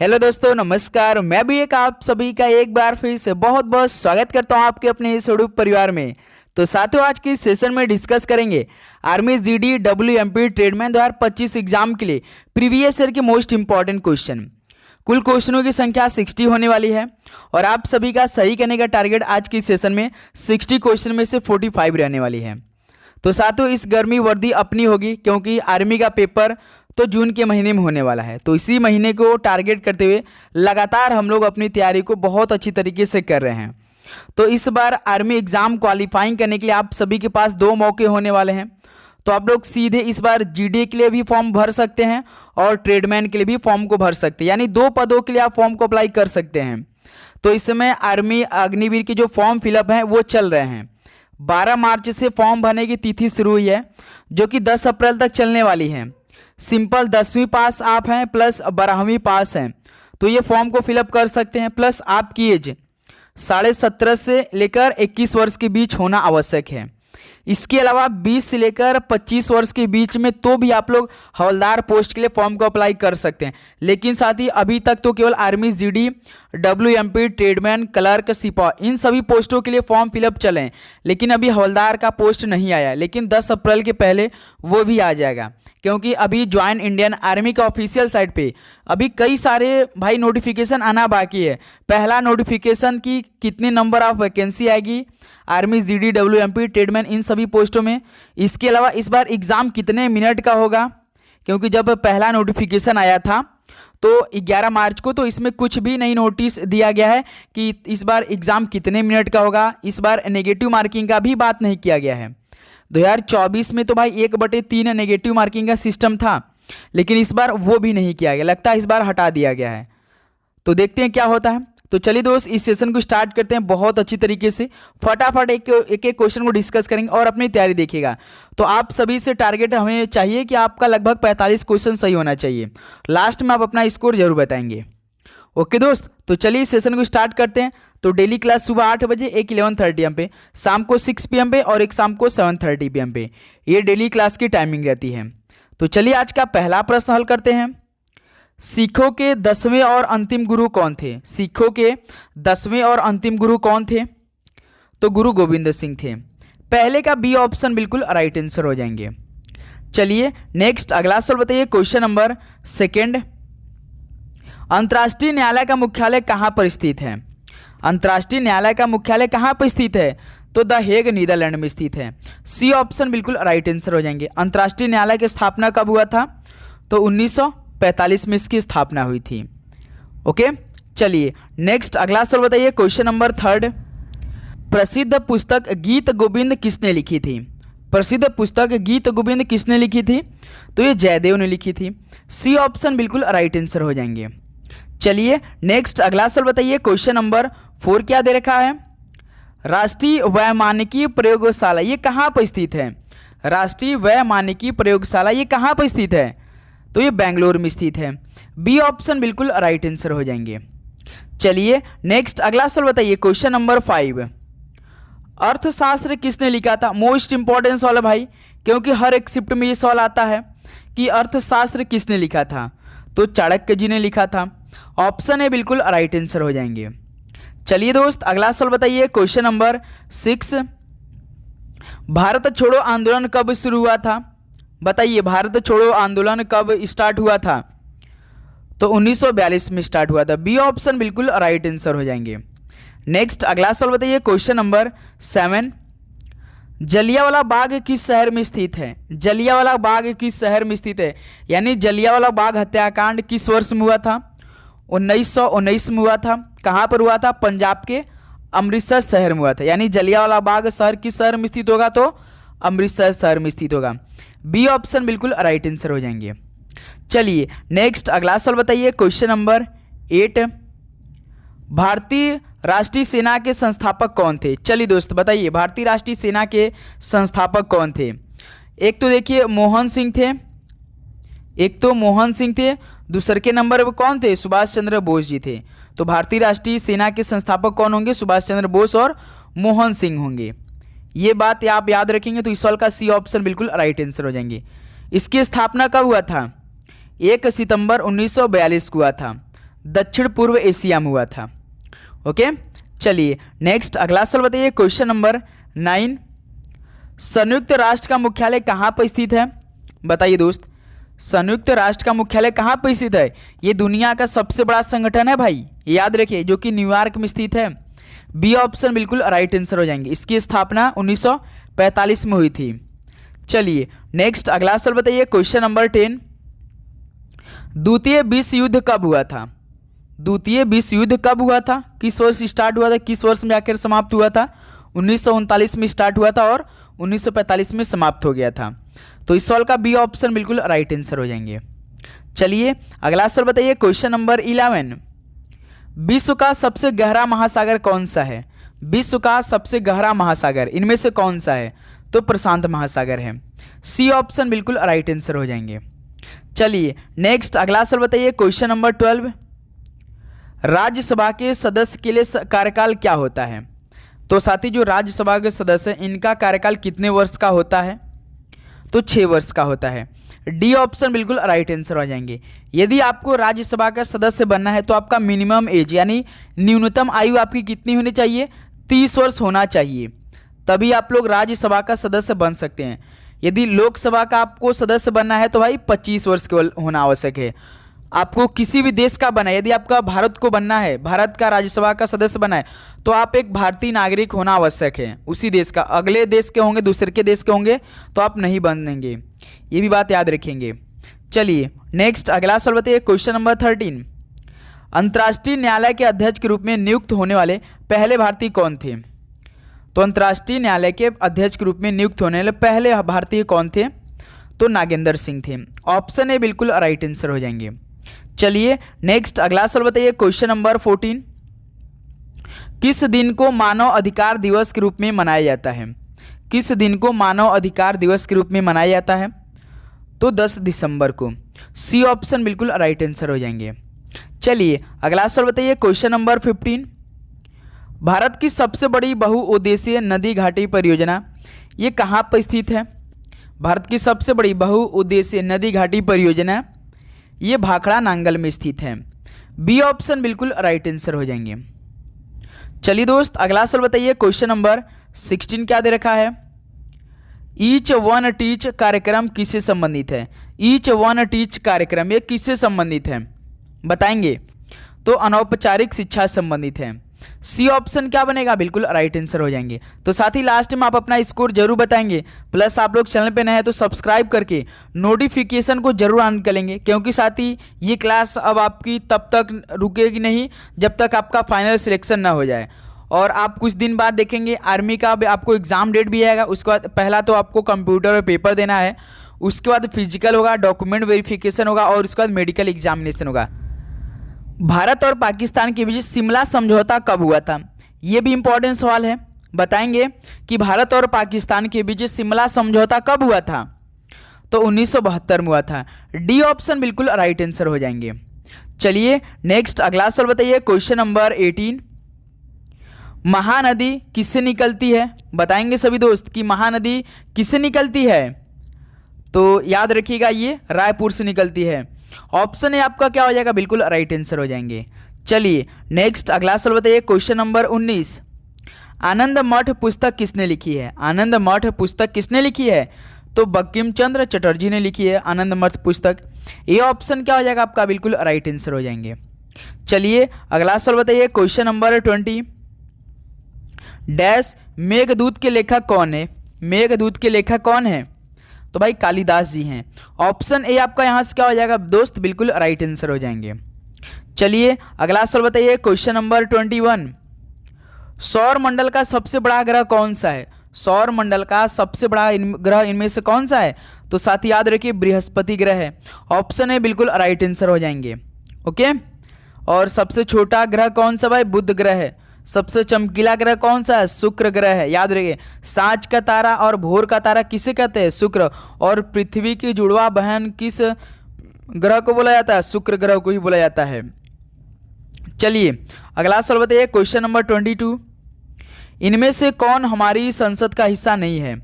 Hello दोस्तों, नमस्कार। मैं भी एक आप सभी का एक बार फिर से बहुत बहुत स्वागत करता हूं आपके अपने इस यूट्यूब परिवार में। तो साथियों, आज के इस सेशन में डिस्कस करेंगे आर्मी जीडी डब्ल्यूएमपी ट्रेडमैन 2025 एग्जाम के लिए प्रीवियस ईयर के मोस्ट इंपॉर्टेंट क्वेश्चन। कुल क्वेश्चनों की संख्या 60 होने वाली है और आप सभी का सही करने का टारगेट आज के सेशन में 60 क्वेश्चन में से 45 रहने वाली है। तो साथियों, इस गर्मी वर्दी अपनी होगी क्योंकि आर्मी का पेपर तो जून के महीने में होने वाला है। तो इसी महीने को टारगेट करते हुए लगातार हम लोग अपनी तैयारी को बहुत अच्छी तरीके से कर रहे हैं। तो इस बार आर्मी एग्ज़ाम क्वालिफाइंग करने के लिए आप सभी के पास 2 मौके होने वाले हैं। तो आप लोग सीधे इस बार जीडी के लिए भी फॉर्म भर सकते हैं और ट्रेडमैन के लिए भी फॉर्म को भर सकते हैं, यानी 2 पदों के लिए आप फॉर्म को अप्लाई कर सकते हैं। तो इस समय आर्मी अग्निवीर के जो फॉर्म फिलअप हैं वो चल रहे हैं। 12 मार्च से फॉर्म भरने की तिथि शुरू हुई है जो कि 10 अप्रैल तक चलने वाली है। सिंपल 10वीं पास आप हैं प्लस 12वीं पास हैं तो ये फॉर्म को फिलअप कर सकते हैं। प्लस आपकी एज 17.5 से लेकर 21 वर्ष के बीच होना आवश्यक है। इसके अलावा 20 से लेकर 25 वर्ष के बीच में तो भी आप लोग हवलदार पोस्ट के लिए फॉर्म को अप्लाई कर सकते हैं। लेकिन साथ ही अभी तक तो केवल आर्मी जीडी डब्ल्यूएमपी ट्रेडमैन क्लर्क सिपाही इन सभी पोस्टों के लिए फॉर्म फिलअप चले हैं, लेकिन अभी हवलदार का पोस्ट नहीं आया। लेकिन 10 अप्रैल के पहले वो भी आ जाएगा क्योंकि अभी ज्वाइन इंडियन आर्मी का ऑफिशियल साइट पे अभी कई सारे भाई नोटिफिकेशन आना बाकी है। पहला नोटिफिकेशन की कितने नंबर ऑफ वैकेंसी आएगी आर्मी जीडी डब्ल्यूएमपी ट्रेडमैन इन सभी पोस्टों में। इसके अलावा इस बार एग्ज़ाम कितने मिनट का होगा, क्योंकि जब पहला नोटिफिकेशन आया था तो 11 मार्च को, तो इसमें कुछ भी नहीं नोटिस दिया गया है कि इस बार एग्ज़ाम कितने मिनट का होगा। इस बार नेगेटिव मार्किंग का भी बात नहीं किया गया है। 2024 में तो भाई 1/3 नेगेटिव मार्किंग का सिस्टम था, लेकिन इस बार वो भी नहीं किया गया। लगता है इस बार हटा दिया गया है। तो देखते हैं क्या होता है। तो चलिए दोस्त, इस सेशन को स्टार्ट करते हैं बहुत अच्छी तरीके से। फटाफट एक क्वेश्चन को डिस्कस करेंगे और अपनी तैयारी देखिएगा। तो आप सभी से टारगेट हमें चाहिए कि आपका लगभग 45 क्वेश्चन सही होना चाहिए। लास्ट में आप अपना स्कोर जरूर बताएंगे। ओके दोस्त, तो चलिए इस सेशन को स्टार्ट करते हैं। तो डेली क्लास सुबह 8 बजे, एक 11:30 AM पे, शाम को 6 PM पे और एक शाम को 7:30 PM पे, ये डेली क्लास की टाइमिंग रहती है। तो चलिए आज का पहला प्रश्न हल करते हैं। सिखों के 10वें और अंतिम गुरु कौन थे? सिखों के 10वें और अंतिम गुरु कौन थे? तो गुरु गोविंद सिंह थे। पहले का बी ऑप्शन बिल्कुल राइट आंसर हो जाएंगे। चलिए नेक्स्ट अगला सवाल बताइए। क्वेश्चन नंबर 2, अंतर्राष्ट्रीय न्यायालय का मुख्यालय कहाँ पर स्थित है? अंतर्राष्ट्रीय न्यायालय का मुख्यालय कहाँ पर स्थित है? तो द हेग नीदरलैंड में स्थित है। सी ऑप्शन बिल्कुल राइट आंसर हो जाएंगे। अंतर्राष्ट्रीय न्यायालय की स्थापना कब हुआ था? तो 1945 में इसकी स्थापना हुई थी। ओके, चलिए नेक्स्ट अगला सवाल बताइए। क्वेश्चन नंबर 3, प्रसिद्ध पुस्तक गीत गोविंद किसने लिखी थी? प्रसिद्ध पुस्तक गीत गोविंद किसने लिखी थी? तो ये जयदेव ने लिखी थी। सी ऑप्शन बिल्कुल राइट आंसर हो जाएंगे। चलिए नेक्स्ट अगला सवाल बताइए। क्वेश्चन नंबर 4 क्या दे रखा है? राष्ट्रीय वैमानिकी प्रयोगशाला ये कहाँ पर स्थित है? राष्ट्रीय वैमानिकी प्रयोगशाला ये कहाँ पर स्थित है? तो ये बेंगलोर में स्थित है। बी ऑप्शन बिल्कुल राइट आंसर हो जाएंगे। चलिए नेक्स्ट अगला सवाल बताइए। क्वेश्चन नंबर 5, अर्थशास्त्र किसने लिखा था? मोस्ट इंपॉर्टेंट सवाल है भाई, क्योंकि हर एक शिफ्ट में ये सवाल आता है कि अर्थशास्त्र किसने लिखा था? तो चाणक्य जी ने लिखा था। ऑप्शन है बिल्कुल राइट आंसर हो जाएंगे। चलिए दोस्त अगला सवाल बताइए। क्वेश्चन नंबर 6, भारत छोड़ो आंदोलन कब शुरू हुआ था? बताइए, भारत छोड़ो आंदोलन कब स्टार्ट हुआ था? तो 1942 में स्टार्ट हुआ था। बी ऑप्शन बिल्कुल राइट आंसर हो जाएंगे। नेक्स्ट अगला सवाल बताइए। क्वेश्चन नंबर 7, जलियांवाला बाग किस शहर में स्थित है? जलियांवाला बाग किस शहर में स्थित है? यानी जलियांवाला बाग हत्याकांड किस वर्ष में हुआ था? 1919 में हुआ था। कहाँ पर हुआ था? पंजाब के अमृतसर शहर में हुआ था। यानी जलियांवाला बाग शहर किस शहर में स्थित होगा? तो अमृतसर शहर में स्थित होगा। बी ऑप्शन बिल्कुल राइट आंसर हो जाएंगे। चलिए नेक्स्ट अगला सवाल बताइए। क्वेश्चन नंबर 8, भारतीय राष्ट्रीय सेना के संस्थापक कौन थे? चलिए दोस्त बताइए, भारतीय राष्ट्रीय सेना के संस्थापक कौन थे? एक तो देखिए मोहन सिंह थे, एक तो मोहन सिंह थे। दूसरे के नंबर पर कौन थे? सुभाष चंद्र बोस जी थे। तो भारतीय राष्ट्रीय सेना के संस्थापक कौन होंगे? सुभाष चंद्र बोस और मोहन सिंह होंगे। ये बात आप याद रखेंगे तो इस सवाल का सी ऑप्शन बिल्कुल राइट आंसर हो जाएंगे। इसकी स्थापना कब हुआ था? 1 सितंबर 1942 को हुआ था। दक्षिण पूर्व एशिया में हुआ था। ओके, चलिए नेक्स्ट अगला सवाल बताइए, क्वेश्चन नंबर 9। संयुक्त राष्ट्र का मुख्यालय कहाँ पर स्थित है? बताइए दोस्त, संयुक्त राष्ट्र का मुख्यालय कहाँ पर स्थित है? ये दुनिया का सबसे बड़ा संगठन है भाई, याद रखिए, जो कि न्यूयॉर्क में स्थित है। बी ऑप्शन बिल्कुल राइट आंसर हो जाएंगे। इसकी स्थापना 1945 में हुई थी। चलिए नेक्स्ट अगला सवाल बताइए, क्वेश्चन नंबर 10। द्वितीय विश्व युद्ध कब हुआ था? द्वितीय विश्व युद्ध कब हुआ था? किस वर्ष स्टार्ट हुआ था, किस वर्ष में आखिर समाप्त हुआ था? 1939 में स्टार्ट हुआ था और 1945 में समाप्त हो गया था। तो इस सवाल का बी ऑप्शन बिल्कुल राइट आंसर हो जाएंगे। चलिए अगला सवाल बताइए, क्वेश्चन नंबर 11। विश्व का सबसे गहरा महासागर कौन सा है? विश्व का सबसे गहरा महासागर इनमें से कौन सा है? तो प्रशांत महासागर है। सी ऑप्शन बिल्कुल राइट आंसर हो जाएंगे। चलिए नेक्स्ट अगला सवाल बताइए, क्वेश्चन नंबर 12। राज्यसभा के सदस्य के लिए कार्यकाल क्या होता है? तो साथी जो राज्यसभा के सदस्य हैं इनका कार्यकाल कितने वर्ष का होता है? तो 6 वर्ष का होता है। डी ऑप्शन बिल्कुल राइट आंसर हो जाएंगे। यदि आपको राज्यसभा का सदस्य बनना है तो आपका मिनिमम एज यानी न्यूनतम आयु आपकी कितनी होनी चाहिए? 30 वर्ष होना चाहिए, तभी आप लोग राज्यसभा का सदस्य बन सकते हैं। यदि लोकसभा का आपको सदस्य बनना है तो भाई 25 वर्ष केवल होना आवश्यक है। आपको किसी भी देश का बनना है, यदि आपका भारत को बनना है, भारत का राज्यसभा का सदस्य बनना है, तो आप एक भारतीय नागरिक होना आवश्यक है उसी देश का। अगले देश के होंगे, दूसरे के देश के होंगे तो आप नहीं बनेंगे, ये भी बात याद रखेंगे। चलिए नेक्स्ट अगला सवाल बताइए, क्वेश्चन नंबर 13। अंतर्राष्ट्रीय न्यायालय के अध्यक्ष के रूप में नियुक्त होने वाले पहले भारतीय कौन थे? तो अंतर्राष्ट्रीय न्यायालय के अध्यक्ष के रूप में नियुक्त होने वाले पहले भारतीय कौन थे? तो नागेंद्र सिंह थे। ऑप्शन ए बिल्कुल राइट आंसर हो जाएंगे। चलिए नेक्स्ट अगला सवाल बताइए, क्वेश्चन नंबर 14। किस दिन को मानव अधिकार दिवस के रूप में मनाया जाता है? किस दिन को मानव अधिकार दिवस के रूप में मनाया जाता है? तो 10 दिसंबर को। सी ऑप्शन बिल्कुल राइट आंसर हो जाएंगे। चलिए अगला सवाल बताइए, क्वेश्चन नंबर 15। भारत की सबसे बड़ी बहुउद्देशीय नदी घाटी परियोजना ये कहाँ पर स्थित है? भारत की सबसे बड़ी बहुउद्देशीय नदी घाटी परियोजना ये भाखड़ा नांगल में स्थित है। बी ऑप्शन बिल्कुल राइट आंसर हो जाएंगे। चलिए दोस्त अगला सवाल बताइए, क्वेश्चन नंबर 16 क्या दे रखा है? ईच वन टीच कार्यक्रम किससे संबंधित है? ईच वन टीच कार्यक्रम ये किससे संबंधित है बताएंगे? तो अनौपचारिक शिक्षा से संबंधित है। सी ऑप्शन क्या बनेगा? बिल्कुल राइट आंसर हो जाएंगे। तो साथ ही लास्ट में आप अपना स्कोर जरूर बताएंगे, प्लस आप लोग चैनल पे नए हैं तो सब्सक्राइब करके नोटिफिकेशन को जरूर ऑन करेंगे, क्योंकि साथ ही ये क्लास अब आपकी तब तक रुकेगी नहीं जब तक आपका फाइनल सिलेक्शन ना हो जाए। और आप कुछ दिन बाद देखेंगे आर्मी का आपको एग्जाम डेट भी आएगा। उसके बाद पहला तो आपको कंप्यूटर में पेपर देना है, उसके बाद फिजिकल होगा, डॉक्यूमेंट वेरिफिकेशन होगा और उसके बाद मेडिकल एग्जामिनेशन होगा। भारत और पाकिस्तान के बीच शिमला समझौता कब हुआ था? ये भी इंपॉर्टेंट सवाल है, बताएंगे कि भारत और पाकिस्तान के बीच शिमला समझौता कब हुआ था? तो 1972 में हुआ था। डी ऑप्शन बिल्कुल राइट आंसर हो जाएंगे। चलिए नेक्स्ट अगला सवाल बताइए, क्वेश्चन नंबर 18। महानदी किससे निकलती है? बताएंगे सभी दोस्त कि महानदी किससे निकलती है? तो याद रखिएगा ये रायपुर से निकलती है। ऑप्शन ए आपका क्या हो जाएगा? बिल्कुल राइट आंसर हो जाएंगे। चलिए नेक्स्ट अगला सवाल बताइए, क्वेश्चन नंबर 19। आनंद मठ पुस्तक किसने लिखी है? आनंद मठ पुस्तक किसने लिखी है? तो बंकिम चंद्र चटर्जी ने लिखी है आनंद मठ पुस्तक। ये ऑप्शन क्या हो जाएगा आपका? बिल्कुल राइट आंसर हो जाएंगे। चलिए अगला सवाल बताइए, क्वेश्चन नंबर 20। डैश मेघदूत के लेखक कौन है? मेघदूत के लेखक कौन है? तो भाई कालिदास जी हैं। ऑप्शन ए आपका यहाँ से क्या हो जाएगा दोस्त? बिल्कुल राइट आंसर हो जाएंगे। चलिए अगला सवाल बताइए, क्वेश्चन नंबर 21। सौर मंडल का सबसे बड़ा ग्रह कौन सा है? सौर मंडल का सबसे बड़ा ग्रह इनमें से कौन सा है? तो साथ ही याद रखिए बृहस्पति ग्रह है। ऑप्शन ए बिल्कुल राइट आंसर हो जाएंगे। ओके, और सबसे छोटा ग्रह कौन सा भाई? बुध ग्रह है। सबसे चमकीला ग्रह कौन सा है? शुक्र ग्रह है। याद रखिए सांझ का तारा और भोर का तारा किसे कहते हैं? शुक्र। और पृथ्वी की जुड़वा बहन किस ग्रह को बोला जाता है? शुक्र ग्रह को ही बोला जाता है। चलिए अगला सवाल बताइए, क्वेश्चन नंबर 22। इनमें से कौन हमारी संसद का हिस्सा नहीं है?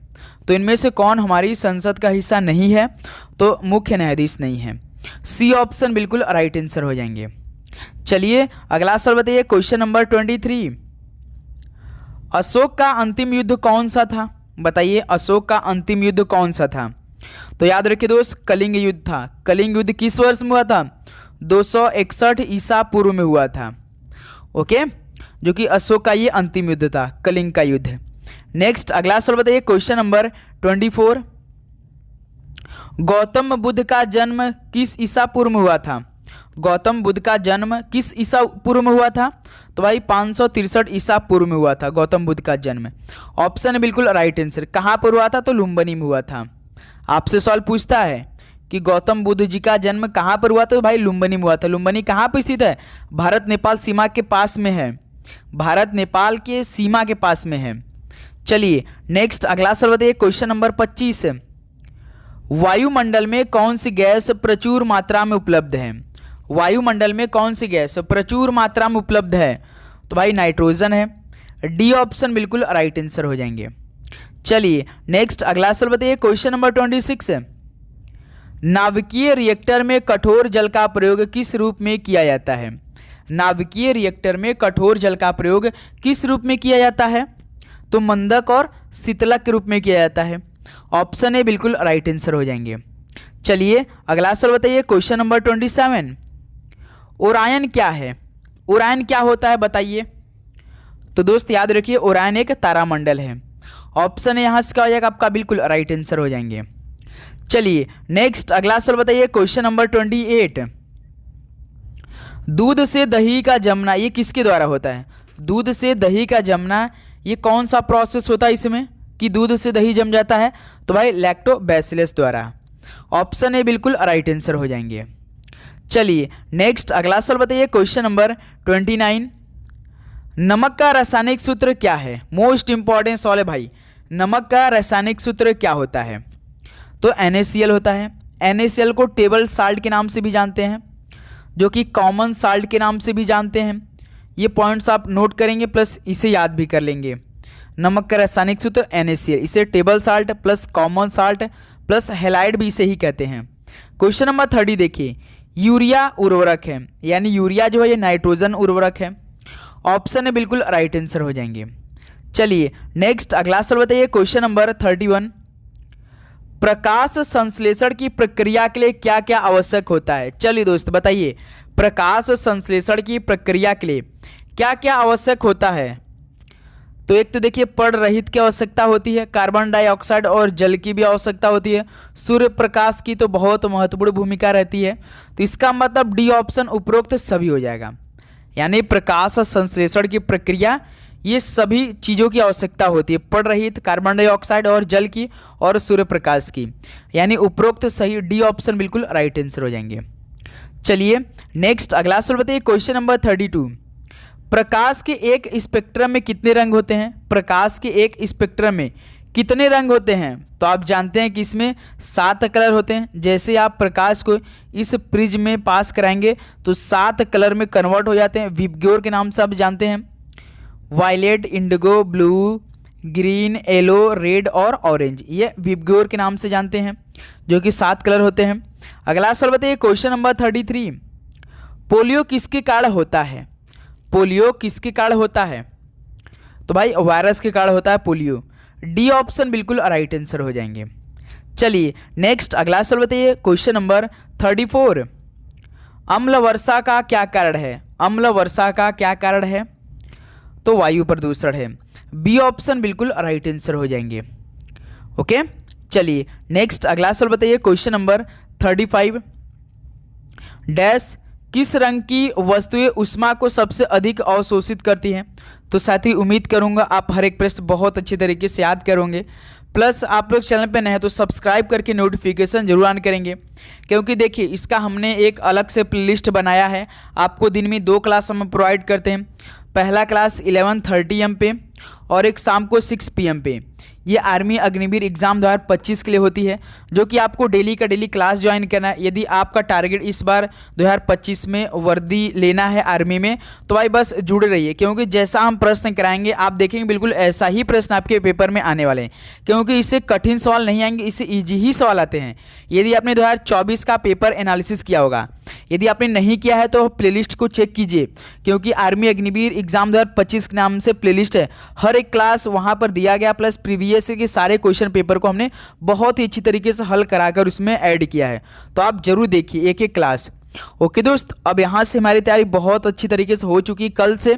तो इनमें से कौन हमारी संसद का हिस्सा नहीं है? तो मुख्य न्यायाधीश नहीं है। सी ऑप्शन बिल्कुल राइट आंसर हो जाएंगे। चलिए अगला सवाल बताइए, क्वेश्चन नंबर 23। अशोक का अंतिम युद्ध कौन सा था? बताइए अशोक का अंतिम युद्ध कौन सा था? तो याद रखिए दोस्त, कलिंग युद्ध था। कलिंग युद्ध किस वर्ष में हुआ था? 261 ईसा पूर्व में हुआ था। ओके, जो कि अशोक का ये अंतिम युद्ध था, कलिंग का युद्ध। नेक्स्ट अगला सवाल बताइए, क्वेश्चन नंबर 24। गौतम बुद्ध का जन्म किस ईसा पूर्व में हुआ था? गौतम बुद्ध का जन्म किस ईसा पूर्व में हुआ था? तो भाई 563 ईसा पूर्व में हुआ था गौतम बुद्ध का जन्म। ऑप्शन है बिल्कुल राइट आंसर। कहाँ पर हुआ था? तो लुम्बिनी में हुआ था। आपसे सवाल पूछता है कि गौतम बुद्ध जी का जन्म कहाँ पर हुआ था? तो भाई लुम्बिनी में हुआ था। लुम्बिनी कहाँ पर स्थित है? भारत नेपाल सीमा के पास में है। भारत नेपाल के सीमा के पास में है। चलिए नेक्स्ट अगला सवाल बताइए, क्वेश्चन नंबर 25। वायुमंडल में कौन सी गैस प्रचुर मात्रा में उपलब्ध है? वायुमंडल में कौन सी गैस प्रचुर मात्रा में उपलब्ध है? तो भाई नाइट्रोजन है। डी ऑप्शन बिल्कुल राइट आंसर हो जाएंगे। चलिए नेक्स्ट अगला सवाल बताइए, क्वेश्चन नंबर 26। नाभिकीय रिएक्टर में कठोर जल का प्रयोग किस रूप में किया जाता है? नाभिकीय रिएक्टर में कठोर जल का प्रयोग किस रूप में किया जाता है? तो मंदक और शीतलक के रूप में किया जाता है। ऑप्शन ए बिल्कुल राइट आंसर हो जाएंगे। चलिए अगला सवाल बताइए, क्वेश्चन नंबर 27। ओरायन क्या है? ओरायन क्या होता है बताइए? तो दोस्त याद रखिए, ओरायन एक तारामंडल है। ऑप्शन है यहाँ से क्या हो जाएगा आपका? बिल्कुल राइट आंसर हो जाएंगे। चलिए नेक्स्ट अगला सवाल बताइए, क्वेश्चन नंबर 28। दूध से दही का जमना ये किसके द्वारा होता है? दूध से दही का जमना ये कौन सा प्रोसेस होता है इसमें कि दूध से दही जम जाता है? तो भाई लैक्टोबैसिलस द्वारा। ऑप्शन ए बिल्कुल राइट आंसर हो जाएंगे। चलिए नेक्स्ट अगला सवाल बताइए, क्वेश्चन नंबर 29। नमक का रासायनिक सूत्र क्या है? मोस्ट इंपॉर्टेंट सवाल है भाई। नमक का रासायनिक सूत्र क्या होता है? तो NaCl होता है। NaCl को टेबल साल्ट के नाम से भी जानते हैं, जो कि कॉमन साल्ट के नाम से भी जानते हैं। ये पॉइंट्स आप नोट करेंगे प्लस इसे याद भी कर लेंगे। नमक का रासायनिक सूत्र NaCl, इसे table salt plus common salt plus halide भी इसे ही कहते हैं। क्वेश्चन नंबर 30 देखिए, यूरिया उर्वरक है, यानी यूरिया जो है ये नाइट्रोजन उर्वरक है। ऑप्शन है बिल्कुल राइट आंसर हो जाएंगे। चलिए नेक्स्ट अगला सवाल बताइए, क्वेश्चन नंबर 31। प्रकाश संश्लेषण की प्रक्रिया के लिए क्या क्या आवश्यक होता है? चलिए दोस्त बताइए, प्रकाश संश्लेषण की प्रक्रिया के लिए क्या क्या आवश्यक होता है? तो एक तो देखिए पर्ण रहित की आवश्यकता होती है, कार्बन डाइऑक्साइड और जल की भी आवश्यकता होती है, सूर्य प्रकाश की तो बहुत महत्वपूर्ण भूमिका रहती है। तो इसका मतलब डी ऑप्शन उपरोक्त सभी हो जाएगा, यानी प्रकाश संश्लेषण की प्रक्रिया ये सभी चीज़ों की आवश्यकता होती है, पर्ण रहित, कार्बन डाइऑक्साइड और जल की और सूर्य प्रकाश की, यानी उपरोक्त सही डी ऑप्शन बिल्कुल राइट आंसर हो जाएंगे। चलिए नेक्स्ट अगला सवाल बताइए, क्वेश्चन नंबर 32। प्रकाश के एक स्पेक्ट्रम में कितने रंग होते हैं? प्रकाश के एक स्पेक्ट्रम में कितने रंग होते हैं? तो आप जानते हैं कि इसमें 7 कलर होते हैं। जैसे आप प्रकाश को इस प्रिज्म में पास कराएंगे तो 7 कलर में कन्वर्ट हो जाते हैं। विबग्योर के नाम से आप जानते हैं, violet, indigo, blue, green, yellow, red और ऑरेंज, ये विबग्योर के नाम से जानते हैं, जो कि 7 कलर होते हैं। अगला सवाल बताइए, क्वेश्चन नंबर 33। पोलियो किसके कारण होता है? पोलियो किसके कारण होता है? तो भाई वायरस के कारण होता है पोलियो। डी ऑप्शन बिल्कुल राइट आंसर हो जाएंगे। चलिए नेक्स्ट अगला सवाल बताइए, क्वेश्चन नंबर 34। अम्ल वर्षा का क्या कारण है? अम्ल वर्षा का क्या कारण है? तो वायु प्रदूषण है। बी ऑप्शन बिल्कुल राइट आंसर हो जाएंगे। ओके, चलिए नेक्स्ट अगला सवाल बताइए, क्वेश्चन नंबर 35। डैश किस रंग की वस्तुएं ऊष्मा को सबसे अधिक अवशोषित करती हैं? तो साथी उम्मीद करूंगा आप हर एक प्रश्न बहुत अच्छी तरीके से याद करोगे। प्लस आप लोग चैनल पे नए हैं तो सब्सक्राइब करके नोटिफिकेशन जरूर ऑन करेंगे, क्योंकि देखिए इसका हमने एक अलग से प्लेलिस्ट बनाया है। आपको दिन में 2 क्लास हम प्रोवाइड करते हैं। पहला क्लास 11:30 AM पे और एक शाम को 6 PM पे। ये आर्मी अग्निवीर एग्जाम 2025 के लिए होती है, जो कि आपको डेली का डेली क्लास ज्वाइन करना है। यदि आपका टारगेट इस बार 2025 में वर्दी लेना है आर्मी में, तो भाई बस जुड़े रहिए, क्योंकि जैसा हम प्रश्न कराएंगे आप देखेंगे बिल्कुल ऐसा ही प्रश्न आपके पेपर में आने वाले हैं। क्योंकि इससे कठिन सवाल नहीं आएंगे, इससे ईजी ही सवाल आते हैं। यदि आपने 2024 का पेपर एनालिसिस किया होगा, यदि आपने नहीं किया है तो प्लेलिस्ट को चेक कीजिए, क्योंकि आर्मी अग्निवीर एग्जाम 2025 के नाम से प्लेलिस्ट है। हर एक क्लास वहां पर दिया गया, प्लस प्रीवियस के सारे क्वेश्चन पेपर को हमने बहुत ही अच्छी तरीके से हल कराकर उसमें ऐड किया है। तो आप जरूर देखिए एक एक क्लास। ओके दोस्त, अब यहाँ से हमारी तैयारी बहुत अच्छी तरीके से हो चुकी है कल से,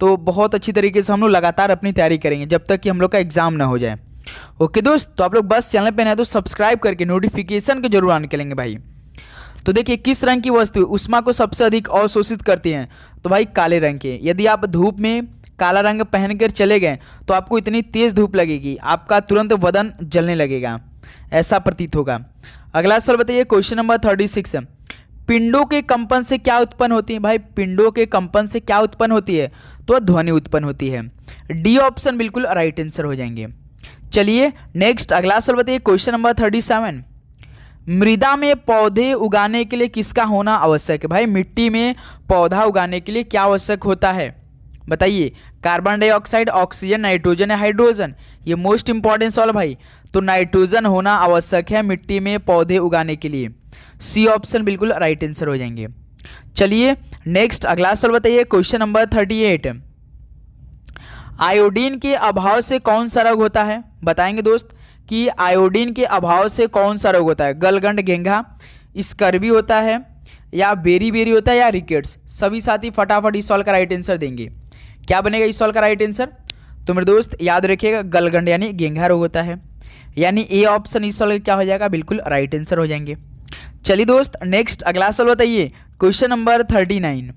तो बहुत अच्छी तरीके से हम लोग लगातार अपनी तैयारी करेंगे जब तक कि हम लोग का एग्जाम ना हो जाए। ओके दोस्त, तो आप लोग बस चैनल पे नए तो सब्सक्राइब करके नोटिफिकेशन को जरूर ऑन करेंगे भाई। तो देखिए किस रंग की वस्तु उष्मा को सबसे अधिक अवशोषित करती हैं, तो भाई काले रंग के। यदि आप धूप में काला रंग पहनकर चले गए तो आपको इतनी तेज धूप लगेगी, आपका तुरंत बदन जलने लगेगा, ऐसा प्रतीत होगा। अगला सवाल बताइए, क्वेश्चन नंबर 36। पिंडों के कंपन से क्या उत्पन्न होती है? भाई पिंडों के कंपन से क्या उत्पन्न होती है? तो ध्वनि उत्पन्न होती है। डी ऑप्शन बिल्कुल राइट आंसर हो जाएंगे। चलिए नेक्स्ट अगला सवाल बताइए, क्वेश्चन नंबर 37। मृदा में पौधे उगाने के लिए किसका होना आवश्यक है? भाई मिट्टी में पौधा उगाने के लिए क्या आवश्यक होता है बताइए? कार्बन डाइऑक्साइड, ऑक्सीजन, नाइट्रोजन या हाइड्रोजन? ये मोस्ट इंपॉर्टेंट सवाल भाई। तो नाइट्रोजन होना आवश्यक है मिट्टी में पौधे उगाने के लिए। सी ऑप्शन बिल्कुल राइट आंसर हो जाएंगे। चलिए नेक्स्ट अगला सवाल बताइए, क्वेश्चन नंबर 38। आयोडीन के अभाव से कौन सा रोग होता है? बताएंगे दोस्त कि आयोडीन के अभाव से कौन सा रोग होता है? गलगंड, घेंघा, स्कर्वी होता है, या बेरी बेरी होता है, या रिकेट्स? सभी साथी फटाफट इस सवाल का राइट आंसर देंगे। क्या बनेगा इस सवाल का राइट आंसर? तो मेरे दोस्त याद रखिएगा गलगंड यानी घेंघा रोग होता है, यानी ए ऑप्शन इस सवाल का क्या हो जाएगा? बिल्कुल राइट आंसर हो जाएंगे। चलिए दोस्त नेक्स्ट अगला सवाल बताइए, क्वेश्चन नंबर 39।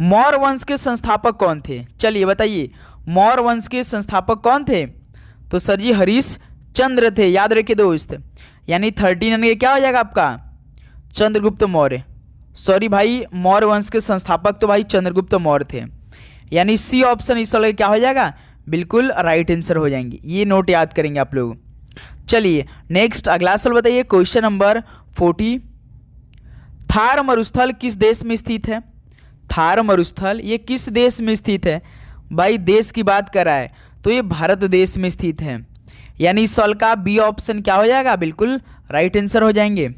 मौर्य वंश के संस्थापक कौन थे? चलिए बताइए मौर्य वंश के संस्थापक कौन थे? तो सर जी हरीश चंद्र थे, याद रखिए दोस्त। यानी 39 क्या हो जाएगा आपका? चंद्रगुप्त मौर्य। सॉरी भाई, मौर्य वंश के संस्थापक तो भाई चंद्रगुप्त मौर्य थे, यानी सी ऑप्शन इस वाले क्या हो जाएगा? बिल्कुल राइट आंसर हो जाएंगे। ये नोट याद करेंगे आप लोग। चलिए नेक्स्ट अगला सवाल बताइए, क्वेश्चन नंबर 40। थार मरुस्थल किस देश में स्थित है? थार मरुस्थल ये किस देश में स्थित है? भाई देश की बात कर रहा है तो ये भारत देश में स्थित है, यानी इस सवाल का बी ऑप्शन क्या हो जाएगा? बिल्कुल राइट आंसर हो जाएंगे।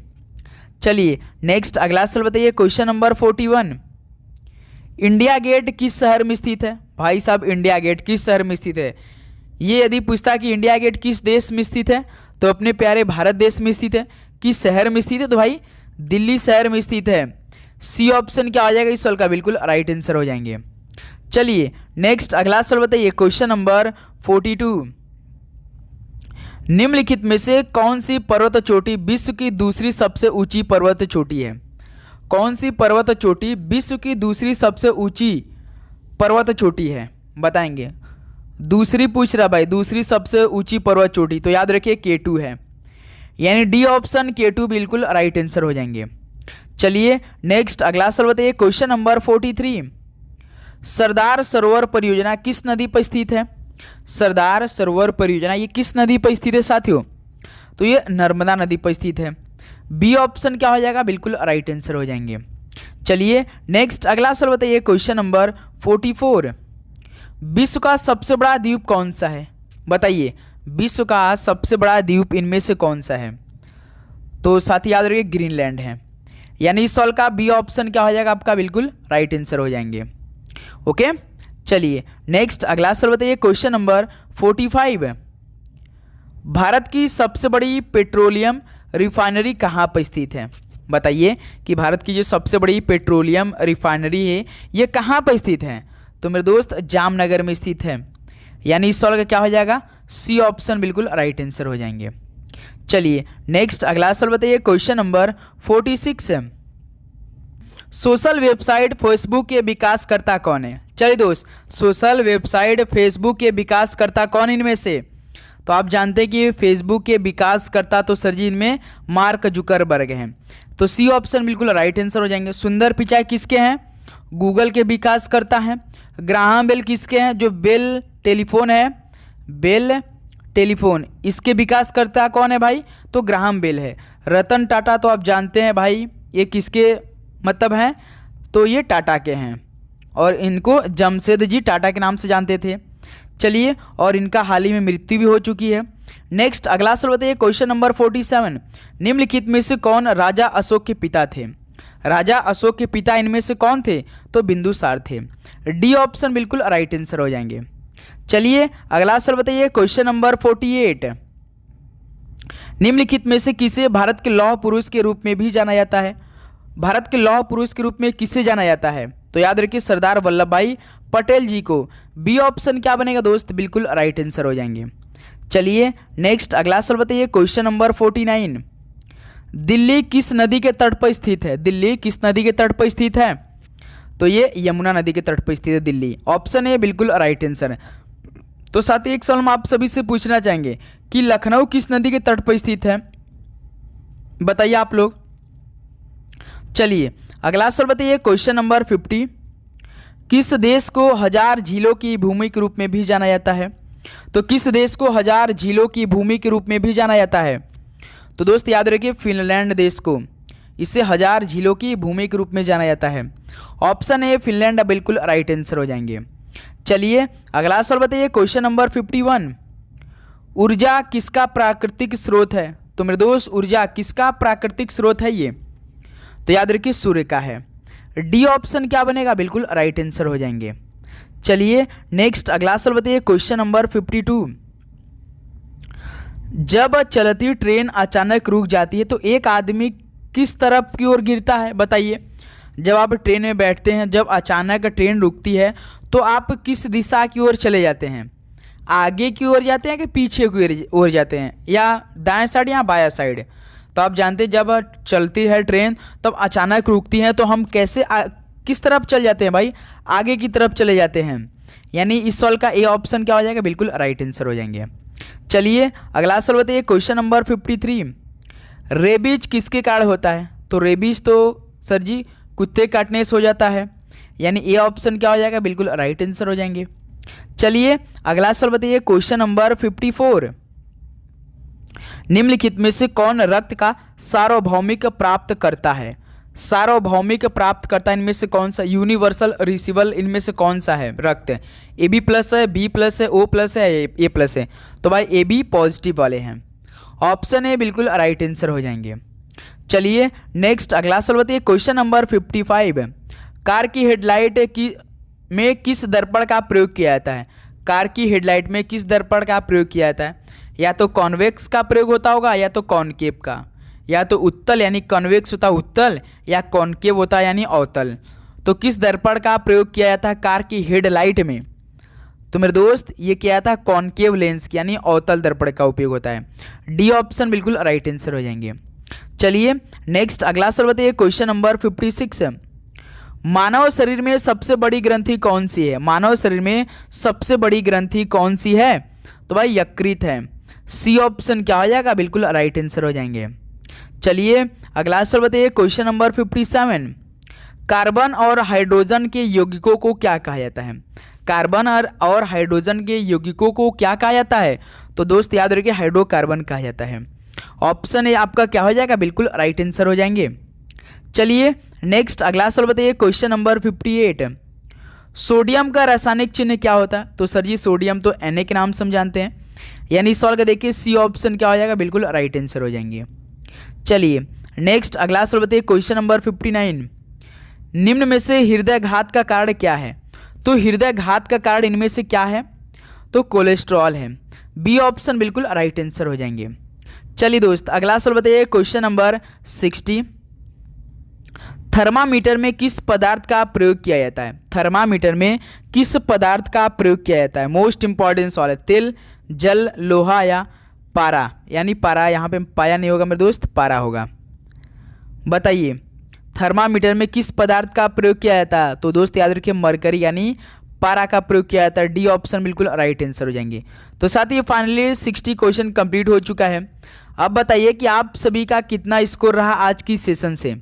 चलिए नेक्स्ट अगला सवाल बताइए, क्वेश्चन नंबर 41। इंडिया गेट किस शहर में स्थित है? भाई साहब इंडिया गेट किस शहर में स्थित है? ये यदि पूछता कि इंडिया गेट किस देश में स्थित है, तो अपने प्यारे भारत देश में स्थित है। किस शहर में स्थित है? तो भाई दिल्ली शहर में स्थित है। सी ऑप्शन क्या हो जाएगा इस सवाल का? बिल्कुल राइट आंसर हो जाएंगे। चलिए नेक्स्ट अगला सवाल बताइए, क्वेश्चन नंबर 42। निम्नलिखित में से कौन सी पर्वत चोटी विश्व की दूसरी सबसे ऊंची पर्वत चोटी है? कौन सी पर्वत चोटी विश्व की दूसरी सबसे ऊंची पर्वत चोटी है? बताएंगे। दूसरी पूछ रहा भाई, दूसरी सबसे ऊंची पर्वत चोटी, तो याद रखिए K2 है, यानी डी ऑप्शन K2 बिल्कुल राइट आंसर हो जाएंगे। चलिए नेक्स्ट अगला सवाल बताइए, क्वेश्चन नंबर 43। सरदार सरोवर परियोजना किस नदी पर स्थित है? सरदार सरोवर परियोजना ये किस नदी पर स्थित है साथियों? तो ये नर्मदा नदी पर स्थित है। बी ऑप्शन क्या हो जाएगा? बिल्कुल राइट आंसर हो जाएंगे। चलिए नेक्स्ट अगला सवाल बताइए, क्वेश्चन नंबर 44। विश्व का सबसे बड़ा द्वीप कौन सा है? बताइए विश्व का सबसे बड़ा द्वीप इनमें से कौन सा है? तो साथी याद रखिए ग्रीनलैंड है, यानी इस सवाल का बी ऑप्शन क्या हो जाएगा आपका? बिल्कुल राइट आंसर हो जाएंगे। ओके चलिए नेक्स्ट अगला सवाल बताइए, क्वेश्चन नंबर 45। भारत की सबसे बड़ी पेट्रोलियम रिफाइनरी कहाँ पर स्थित है? बताइए कि भारत की जो सबसे बड़ी पेट्रोलियम रिफाइनरी है ये कहाँ पर स्थित है? तो मेरे दोस्त जामनगर में स्थित है, यानी इस सवाल का क्या हो जाएगा? सी ऑप्शन बिल्कुल राइट आंसर हो जाएंगे। चलिए नेक्स्ट अगला सवाल बताइए, question number 46। Social website Facebook के विकासकर्ता कौन है? चलिए दोस्त, सोशल वेबसाइट फेसबुक के विकासकर्ता कौन इनमें से? तो आप जानते हैं कि फेसबुक के विकासकर्ता तो सर जी इनमें मार्क जुकरबर्ग हैं, तो सी ऑप्शन बिल्कुल राइट आंसर हो जाएंगे। सुंदर पिचाई किसके हैं? गूगल के विकासकर्ता हैं। ग्राहम बेल किसके हैं? जो बेल टेलीफोन है, बेल टेलीफोन, इसके विकासकर्ता कौन है भाई? तो ग्राहम बेल है। रतन टाटा तो आप जानते हैं भाई ये किसके मतलब हैं, तो ये टाटा के हैं और इनको जमशेदजी टाटा के नाम से जानते थे। चलिए, और इनका हाल ही में मृत्यु भी हो चुकी है। नेक्स्ट अगला सवाल बताइए, क्वेश्चन नंबर 47, निम्नलिखित में से कौन राजा अशोक के पिता थे? राजा अशोक के पिता इनमें से कौन थे? तो बिंदुसार थे। डी ऑप्शन बिल्कुल राइट आंसर हो जाएंगे। चलिए अगला सवाल बताइए, क्वेश्चन नंबर 48, निम्नलिखित में से किसे भारत के लौह पुरुष के रूप में भी जाना जाता है? भारत के लौह पुरुष के रूप में किसे जाना जाता है? तो याद रखिए सरदार वल्लभ भाई पटेल जी को। बी ऑप्शन क्या बनेगा दोस्त? बिल्कुल राइट आंसर हो जाएंगे। चलिए नेक्स्ट अगला सवाल बताइए, क्वेश्चन नंबर 49, दिल्ली किस नदी के तट पर स्थित है? दिल्ली किस नदी के तट पर स्थित है? तो ये यमुना नदी के तट पर स्थित है दिल्ली। ऑप्शन ए बिल्कुल राइट आंसर है। तो साथ ही एक सवाल हम आप सभी से पूछना चाहेंगे कि लखनऊ किस नदी के तट पर स्थित है? बताइए आप लोग। चलिए अगला सवाल बताइए, क्वेश्चन नंबर 50, किस देश को हजार झीलों की भूमि के रूप में भी जाना जाता है? तो किस देश को हजार झीलों की भूमि के रूप में भी जाना जाता है? तो दोस्त याद रखिए फिनलैंड देश को इसे हजार झीलों की भूमि के रूप में जाना जाता है। ऑप्शन ए फिनलैंड बिल्कुल राइट आंसर हो जाएंगे। चलिए अगला सवाल बताइए, क्वेश्चन नंबर 51, ऊर्जा किसका प्राकृतिक स्रोत है? तो मेरे दोस्त ऊर्जा किसका प्राकृतिक स्रोत है ये? तो याद रखिए सूर्य का है। डी ऑप्शन क्या बनेगा? बिल्कुल राइट आंसर हो जाएंगे। चलिए नेक्स्ट अगला सवाल बताइए, क्वेश्चन नंबर 52, जब चलती ट्रेन अचानक रुक जाती है तो एक आदमी किस तरफ की ओर गिरता है? बताइए। जब आप ट्रेन में बैठते हैं, जब अचानक ट्रेन रुकती है तो आप किस दिशा की ओर चले जाते हैं? आगे की ओर जाते हैं कि पीछे की ओर जाते हैं, या दाएं साइड या बायां साइड? तो आप जानते हैं जब चलती है ट्रेन तब अचानक रुकती है तो हम कैसे किस तरफ चल जाते हैं भाई? आगे की तरफ चले जाते हैं। यानी इस सवाल का ए ऑप्शन क्या हो जाएगा? बिल्कुल राइट आंसर हो जाएंगे। चलिए अगला सवाल बताइए, क्वेश्चन नंबर 53, रेबीज किसके कारण होता है? तो रेबीज तो सर जी कुत्ते काटने से हो जाता है। यानी ए ऑप्शन क्या हो जाएगा? बिल्कुल राइट आंसर हो जाएंगे। चलिए अगला सवाल बताइए, क्वेश्चन नंबर 54, निम्नलिखित में से कौन रक्त का सार्वभौमिक प्राप्त करता है? सार्वभौमिक प्राप्त करता है इनमें से कौन सा? यूनिवर्सल रिसीवल इनमें से कौन सा है रक्त? ए बी प्लस है, बी प्लस है, ओ प्लस है, ए प्लस है? तो भाई ए बी पॉजिटिव वाले हैं। ऑप्शन ए बिल्कुल राइट आंसर हो जाएंगे। चलिए नेक्स्ट अगला सवाल बताइए, क्वेश्चन नंबर 55, कार की हेडलाइट में किस दर्पण का प्रयोग किया जाता है? कार की हेडलाइट में किस दर्पण का प्रयोग किया जाता है? या तो कॉन्वेक्स का प्रयोग होता होगा या तो कॉनकेव का, या तो उत्तल यानी कॉन्वेक्स होता है उत्तल, या कॉनकेव होता है यानी अवतल। तो किस दर्पण का प्रयोग किया जाता है कार की हेडलाइट में? तो मेरे दोस्त ये क्या था? कॉनकेव लेंस यानी अवतल दर्पण का उपयोग होता है। डी ऑप्शन बिल्कुल राइट आंसर हो जाएंगे। चलिए नेक्स्ट अगला सवाल बताइए, क्वेश्चन नंबर 56, मानव शरीर में सबसे बड़ी ग्रंथि कौन सी है? मानव शरीर में सबसे बड़ी ग्रंथि कौन सी है? तो भाई यकृत है। सी ऑप्शन क्या हो जाएगा? बिल्कुल राइट आंसर हो जाएंगे। चलिए अगला सवाल बताइए, क्वेश्चन नंबर 57, कार्बन और हाइड्रोजन के यौगिकों को क्या कहा जाता है? कार्बन और हाइड्रोजन के यौगिकों को क्या कहा जाता है? तो दोस्त याद रखिए हाइड्रोकार्बन कहा जाता है। ऑप्शन ए आपका क्या हो जाएगा? बिल्कुल राइट आंसर हो जाएंगे। चलिए नेक्स्ट अगला सवाल बताइए, क्वेश्चन नंबर 58, सोडियम का रासायनिक चिन्ह क्या होता है? तो सर जी सोडियम तो Na के नाम से हम जानते हैं। यानी इस सवाल का देखिए सी ऑप्शन क्या हो जाएगा? बिल्कुल राइट आंसर हो जाएंगे। चलिए नेक्स्ट अगला सवाल बताइए, क्वेश्चन नंबर 59, निम्न में से हृदयघात का कारण क्या है? तो हृदयघात का कारण इनमें से क्या है? तो कोलेस्ट्रॉल है। बी ऑप्शन बिल्कुल राइट आंसर हो जाएंगे। चलिए दोस्त अगला सवाल बताइए, क्वेश्चन नंबर 60, थर्मामीटर में किस पदार्थ का प्रयोग किया जाता है? थर्मामीटर में किस पदार्थ का प्रयोग किया जाता है? मोस्ट इंपॉर्टेंट सवाल है। तेल, जल, लोहा या पारा? यानी पारा यहाँ पे पाया नहीं होगा मेरे दोस्त, पारा होगा। बताइए थर्मामीटर में किस पदार्थ का प्रयोग किया जाता है? तो दोस्त याद रखिए मरकरी यानी पारा का प्रयोग किया जाता है। डी ऑप्शन बिल्कुल राइट आंसर हो जाएंगे। तो साथ ही फाइनली 60 क्वेश्चन कंप्लीट हो चुका है। अब बताइए कि आप सभी का कितना स्कोर रहा आज की सेशन से?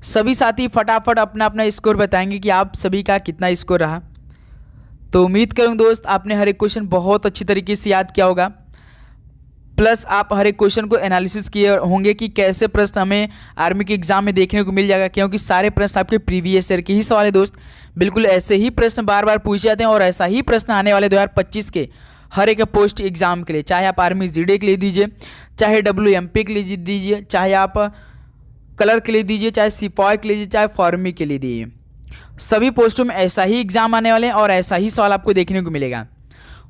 सभी साथी फटाफट अपना अपना स्कोर बताएंगे कि आप सभी का कितना स्कोर रहा। तो उम्मीद करूँ दोस्त आपने हर एक क्वेश्चन बहुत अच्छी तरीके से याद किया होगा। प्लस आप हर एक क्वेश्चन को एनालिसिस किए होंगे कि कैसे प्रश्न हमें आर्मी के एग्जाम में देखने को मिल जाएगा, क्योंकि सारे प्रश्न आपके प्रीवियस ईयर के ही सवाल है दोस्त। बिल्कुल ऐसे ही प्रश्न बार बार पूछे जाते हैं और ऐसा ही प्रश्न आने वाले 2025 के हर एक पोस्ट एग्जाम के लिए, चाहे आप आर्मी जीडी के लिए दीजिए, चाहे WMP के लिए दीजिए, चाहे आप कलर के लिए दीजिए, चाहे सिपाही के लिए दीजिए, चाहे फॉर्मी के लिए दीजिए, सभी पोस्टों में ऐसा ही एग्जाम आने वाले हैं और ऐसा ही सवाल आपको देखने को मिलेगा।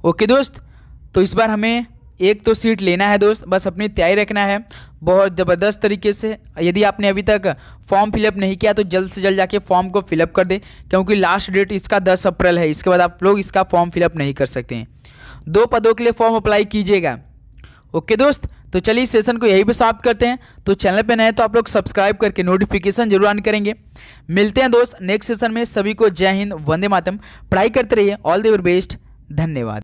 ओके दोस्त, तो इस बार हमें एक तो सीट लेना है दोस्त, बस अपनी तैयारी रखना है बहुत ज़बरदस्त तरीके से। यदि आपने अभी तक फॉर्म फिलअप नहीं किया तो जल्द से जल्द जाके फॉर्म को फिलअप कर दें, क्योंकि लास्ट डेट इसका 10 अप्रैल है। इसके बाद आप लोग इसका फॉर्म फिलअप नहीं कर सकते हैं। 2 पदों के लिए फॉर्म अप्लाई कीजिएगा। ओके दोस्त, तो चलिए सेशन को यहीं पे समाप्त करते हैं। तो चैनल पे नए तो आप लोग सब्सक्राइब करके नोटिफिकेशन जरूर ऑन करेंगे। मिलते हैं दोस्त नेक्स्ट सेशन में। सभी को जय हिंद, वंदे मातरम। पढ़ाई करते रहिए। All the very best. धन्यवाद।